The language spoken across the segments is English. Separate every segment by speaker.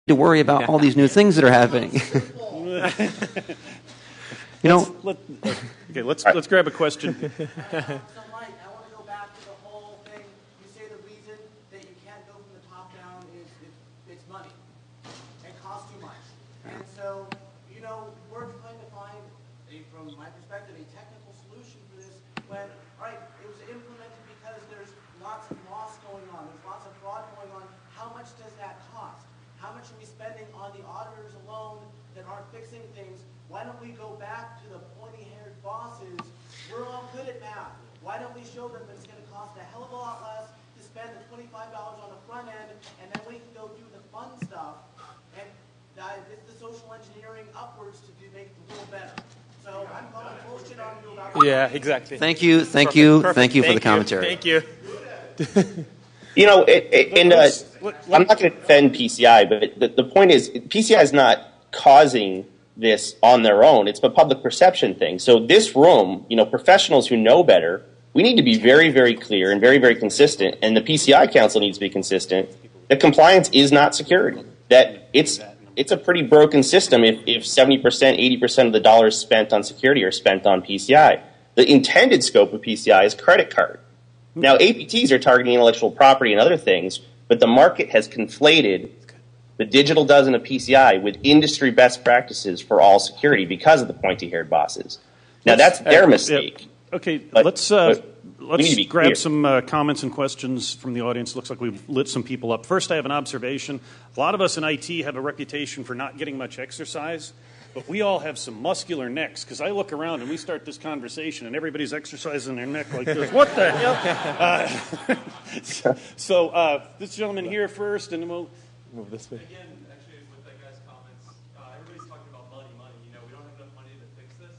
Speaker 1: to worry about all these new things that are happening. You know.
Speaker 2: Let's grab a question.
Speaker 3: Why don't we go back to the pointy-haired bosses? We're all good at math. Why don't we show them that it's going to cost a hell of a lot less to spend the $25 on the front end, and then we can go do the fun stuff, and it's the social engineering upwards to make the world better. So I'm calling bullshit on you about that.
Speaker 4: Yeah, exactly.
Speaker 1: Thank you for the commentary.
Speaker 4: Thank you.
Speaker 5: You know, I'm not going to defend PCI, but the point is, PCI is not causing this on their own. It's a public perception thing. So this room, you know, professionals who know better, we need to be very, very clear and very, very consistent, and the PCI Council needs to be consistent, that compliance is not security. That it's a pretty broken system if 70%, 80% of the dollars spent on security are spent on PCI. The intended scope of PCI is credit card. Now, APTs are targeting intellectual property and other things, but the market has conflated the digital dozen of PCI with industry best practices for all security because of the pointy-haired bosses. Now, that's their mistake.
Speaker 2: Okay,
Speaker 5: but
Speaker 2: let's grab some comments and questions from the audience. Looks like we've lit some people up. First, I have an observation. A lot of us in IT have a reputation for not getting much exercise, but we all have some muscular necks, because I look around and we start this conversation and everybody's exercising their neck like this. What the hell? So this gentleman here first, and then we'll move this way.
Speaker 6: Again, actually, with that guy's comments, everybody's talking about money. You know, we don't have enough money to fix this.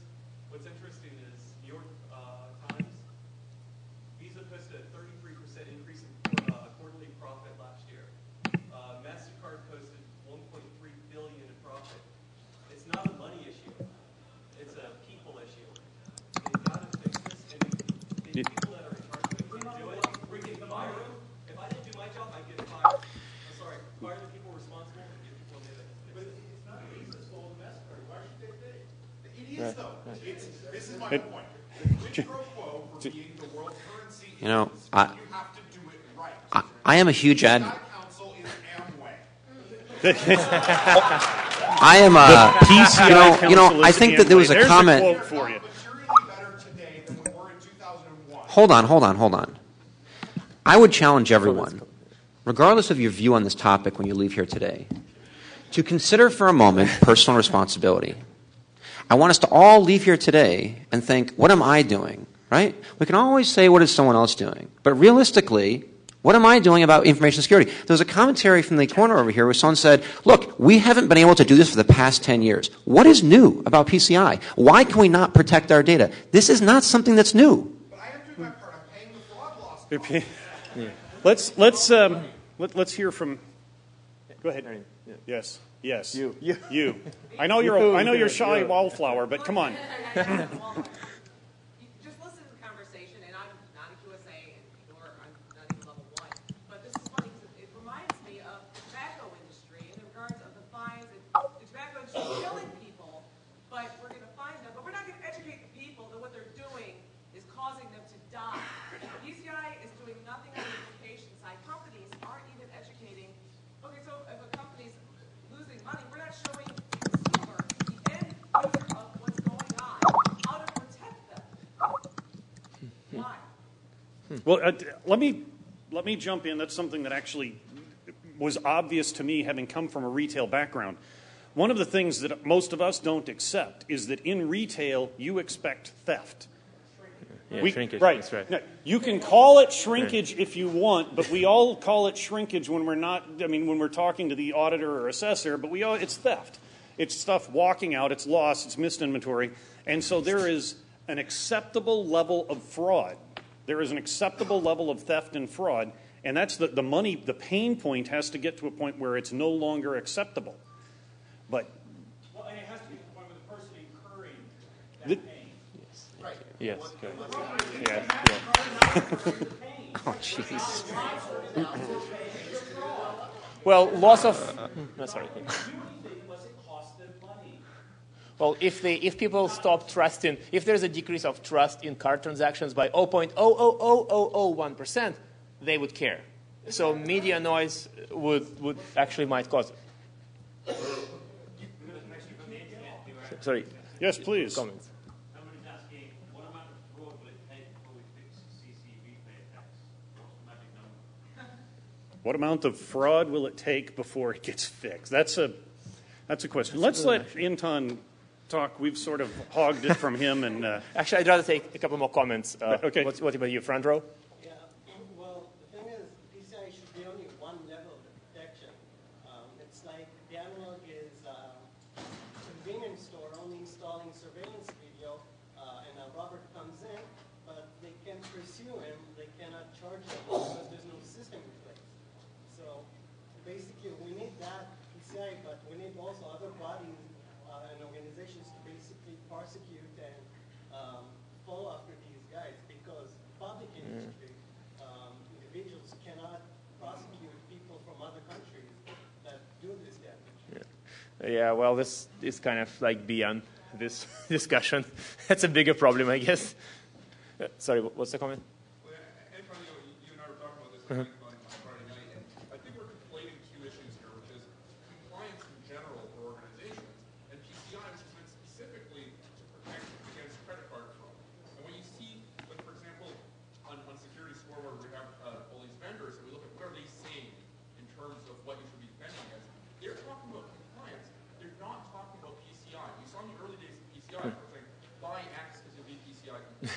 Speaker 6: What's interesting is New York Times, Visa posted a 33% increase in quarterly profit last year. MasterCard posted $1.3 billion in profit. It's not a money issue. It's a people issue. They've got to fix this, and the people that are in charge of it can do it. We can fire them. If I didn't do my job, I'd get fired. Fire the people responsible and give people data. But it's not Visa's fault, MasterCard. Why should they pay? It is, though. This is my point. The quid pro quo for being the world currency is,
Speaker 1: You know,
Speaker 6: you have to do it right.
Speaker 1: I am a huge
Speaker 6: The Council is Amway.
Speaker 1: I am a
Speaker 2: PCI
Speaker 1: you know. I think that there was a
Speaker 2: There's
Speaker 1: comment.
Speaker 2: A quote for you.
Speaker 6: Better today than we were in 2001.
Speaker 1: Hold on. I would challenge everyone, regardless of your view on this topic when you leave here today, to consider for a moment personal responsibility. I want us to all leave here today and think, what am I doing, right? We can always say, what is someone else doing? But realistically, what am I doing about information security? There was a commentary from the corner over here where someone said, look, we haven't been able to do this for the past 10 years. What is new about PCI? Why can we not protect our data? This is not something that's new.
Speaker 6: But I am doing my part. I'm paying the fraud loss.
Speaker 2: Let's hear from. Go ahead. Yes. You. I know you're shy wallflower, but come on.
Speaker 7: Just listen to the conversation, and I'm not a QSA, nor I'm not even level 1. But this is funny because it reminds me of the tobacco industry in regards of the fines. The tobacco industry is killing people, but we're going to fine them. But we're not going to educate the people that what they're doing is causing them to die. PCI is doing nothing on the education side. Companies aren't even educating. Okay, so if a company's losing money, we're not showing the consumer the end user of what's going on, how to protect them. Why?
Speaker 2: Well, let me jump in. That's something that actually was obvious to me, having come from a retail background. One of the things that most of us don't accept is that in retail you expect theft.
Speaker 4: Yeah, shrinkage.
Speaker 2: Right.
Speaker 4: That's right.
Speaker 2: Now, you can call it shrinkage if you want, but we all call it shrinkage when we're not. I mean, when we're talking to the auditor or assessor, but it's theft. It's stuff walking out. It's lost. It's missed inventory, and so there is an acceptable level of fraud. There is an acceptable level of theft and fraud, and that's the money. The pain point has to get to a point where it's no longer acceptable. But
Speaker 6: it has to be the point where the person incurring that pain.
Speaker 4: Yes. Good.
Speaker 1: Oh, jeez.
Speaker 8: Well, loss of... sorry. Well, if people stop trusting, if there's a decrease of trust in card transactions by 0.00001%, they would care. So media noise would actually might cause it. Sorry.
Speaker 2: Yes, please.
Speaker 8: Comments.
Speaker 9: Somebody's asking, what amount of fraud will it take before we fix CCV pay attacks? What's the magic number?
Speaker 2: What amount of fraud will it take before it gets fixed? That's a question. Let's let Anton talk. We've sort of hogged it from him. And
Speaker 8: Actually, I'd rather take a couple more comments.
Speaker 2: Okay.
Speaker 8: What about you, front row?
Speaker 10: Yeah, well, the thing is, PCI should be only one level of detection. It's like the analog is convenience store only installing surveillance video, and a robber comes in, but they can't pursue him, they cannot charge him because there's no system in place. So basically, we need that PCI, but we need also other bodies and organizations to basically prosecute and follow after these guys, because public industry individuals cannot prosecute people from other countries that do this damage.
Speaker 8: Yeah, well, this is kind of like beyond this discussion. That's a bigger problem, I guess. Sorry, what's the comment?
Speaker 11: Well, Antonio, you and I were talking about this on Friday night, and I think we're conflating two issues here, which is compliance in general for organizations, and PCI, which is meant specifically to protect against credit card fraud. And when you see, like, for example, on security score where we have all these vendors, and we look at what are they saying in terms of what you should be defending against, they're talking about compliance. They're not talking about PCI. You saw in the early days of PCI, they were saying, buy X because you'll be PCI compliant.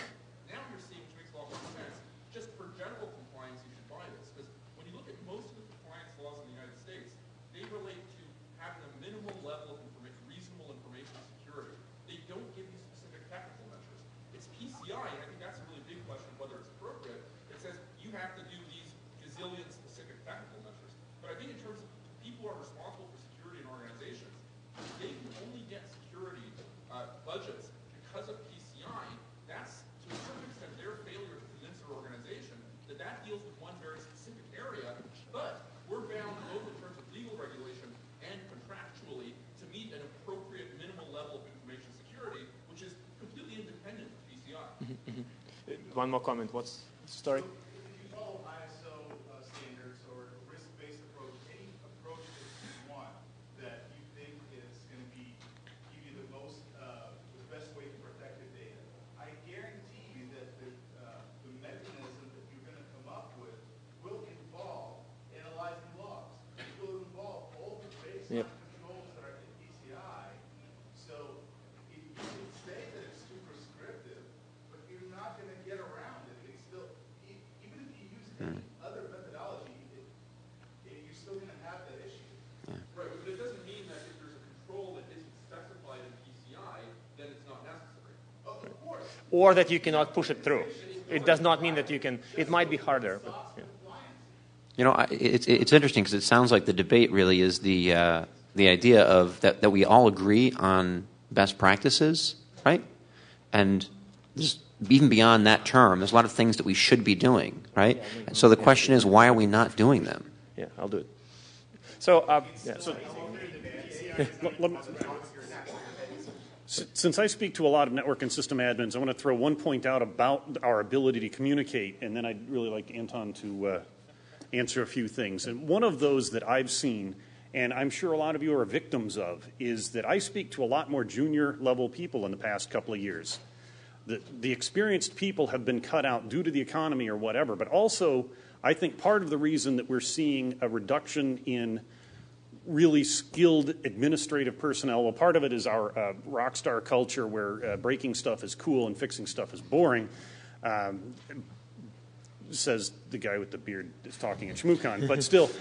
Speaker 11: Now you're seeing, which makes a lot more sense, just for general compliance, you should buy this. Because when you look at most of the compliance laws in the United States, they relate to having a minimal level of reasonable information security. They don't give you specific technical measures. It's PCI, and I think that's a really big question of whether it's appropriate. It says you have to do these gazillion specific technical measures. But I think in terms of people who are responsible for security in organizations, they can only get security budgets because of PCI. That's, to a certain extent, their failure to convince their organization that that deals with one very specific area, but we're bound both in terms of legal regulation and contractually to meet an appropriate minimal level of information security, which is completely independent of PCI.
Speaker 8: One more comment. What's the story?
Speaker 12: If you follow ISO standards or risk-based approach, any approach that you want that you think is going to give you the best way to protect your data, I guarantee you that the mechanism that you're going to come up with will involve analyzing logs. It will involve all the baseline controls that are in PCI. So you can say that it's too prescriptive, but you're not going to get around it. It's still, even if you use any other methodology, you're still going to have that issue.
Speaker 11: Right, but it doesn't mean that if there's a control that isn't specified in PCI, then it's not necessary.
Speaker 12: Of course.
Speaker 8: Or that you cannot push it through. It does not mean that you can. It might be harder. But, yeah.
Speaker 1: You know, it's interesting because it sounds like the debate really is the idea of that we all agree on best practices, right? And even beyond that term, there's a lot of things that we should be doing, right? And so the question is, why are we not doing them?
Speaker 8: Yeah, I'll do it. So,
Speaker 2: since I speak to a lot of network and system admins, I want to throw one point out about our ability to communicate, and then I'd really like Anton to answer a few things. And one of those that I've seen, and I'm sure a lot of you are victims of, is that I speak to a lot more junior level people in the past couple of years. The experienced people have been cut out due to the economy or whatever, but also I think part of the reason that we're seeing a reduction in really skilled administrative personnel, well, part of it is our rock star culture where breaking stuff is cool and fixing stuff is boring, says the guy with the beard that's talking at Shmoocon, but still.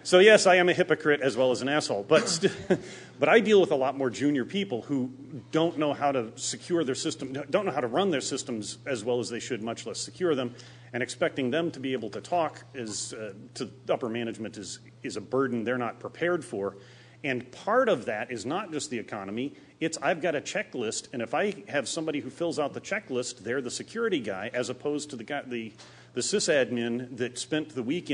Speaker 2: So yes, I am a hypocrite as well as an asshole, but I deal with a lot more junior people who don't know how to secure their system, don't know how to run their systems as well as they should, much less secure them, and expecting them to be able to talk to upper management is a burden they're not prepared for. And part of that is not just the economy, it's I've got a checklist, and if I have somebody who fills out the checklist, they're the security guy, as opposed to the the sysadmin that spent the weekend